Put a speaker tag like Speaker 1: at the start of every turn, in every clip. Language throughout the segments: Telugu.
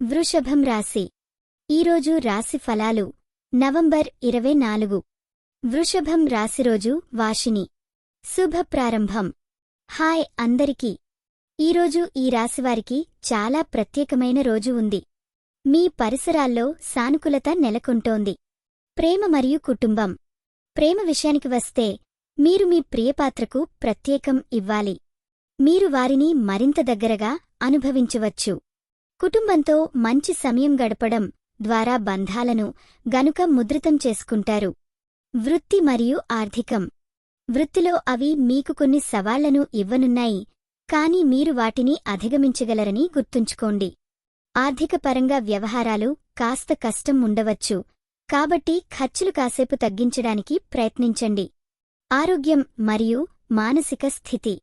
Speaker 1: వృషభం రాశి ఈరోజు రాశి ఫలాలు నవంబర్ 24 వృషభం రాశిరోజు వాషిని శుభ ప్రారంభం. హాయ్ అందరికీ. ఈరోజు ఈ రాశివారికి చాలా ప్రత్యేకమైన రోజు ఉంది. మీ పరిసరాల్లో సానుకూలత నెలకొంటోంది. ప్రేమ మరియు కుటుంబం. ప్రేమ విషయానికి వస్తే మీరు మీ ప్రియపాత్రకు ప్రత్యేకం ఇవ్వాలి. మీరు వారిని మరింత దగ్గరగా అనుభవించవచ్చు. కుటుంబంతో మంచి సమయం గడపడం ద్వారా బంధాలను గనుక ముద్రితం చేసుకుంటారు. వృత్తి మరియు ఆర్థికం. వృత్తిలో అవి మీకు కొన్ని సవాళ్లను ఇవ్వనున్నాయి, కానీ మీరు వాటిని అధిగమించగలరని గుర్తుంచుకోండి. ఆర్థికపరంగా వ్యవహారాలు కాస్త కష్టం ఉండవచ్చు, కాబట్టి ఖర్చులు కాసేపు తగ్గించడానికి ప్రయత్నించండి. ఆరోగ్యం మరియు మానసిక స్థితి.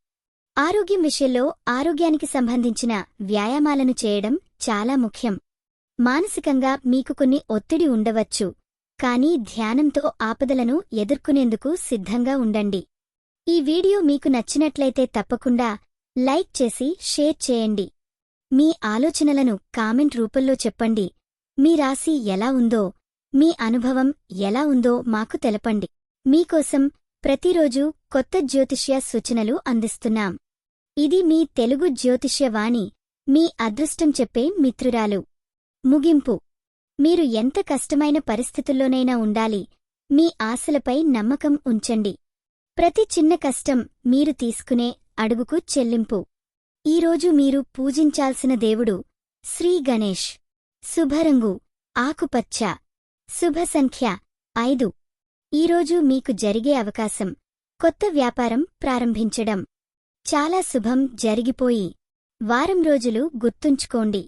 Speaker 1: ఆరోగ్యం విషయంలో ఆరోగ్యానికి సంబంధించిన వ్యాయామాలను చేయడం చాలా ముఖ్యం. మానసికంగా మీకు కొన్ని ఒత్తిడి ఉండవచ్చు, కానీ ధ్యానంతో ఆపదలను ఎదుర్కొనేందుకు సిద్ధంగా ఉండండి. ఈ వీడియో మీకు నచ్చినట్లయితే తప్పకుండా లైక్ చేసి షేర్ చేయండి. మీ ఆలోచనలను కామెంట్ రూపంలో చెప్పండి. మీ రాశి ఎలా ఉందో, మీ అనుభవం ఎలా ఉందో మాకు తెలపండి. మీకోసం ప్రతిరోజు కొత్త జ్యోతిష్య సూచనలు అందిస్తున్నాం. ఇది మీ తెలుగు జ్యోతిష్యవాణి, మీ అదృష్టం చెప్పే మిత్రురాలు. ముగింపు. మీరు ఎంత కష్టమైన పరిస్థితుల్లోనైనా ఉండాలి. మీ ఆశలపై నమ్మకం ఉంచండి. ప్రతి చిన్న కష్టం మీరు తీసుకునే అడుగుకు చెల్లింపు. ఈరోజు మీరు పూజించాల్సిన దేవుడు శ్రీ గణేష్. శుభరంగు ఆకుపచ్చ. శుభ సంఖ్య 5. ఈరోజు మీకు జరిగే అవకాశం కొత్త వ్యాపారం ప్రారంభించడం. చాలా శుభం జరిగిపోయి వారం రోజులు గుర్తుంచుకోండి.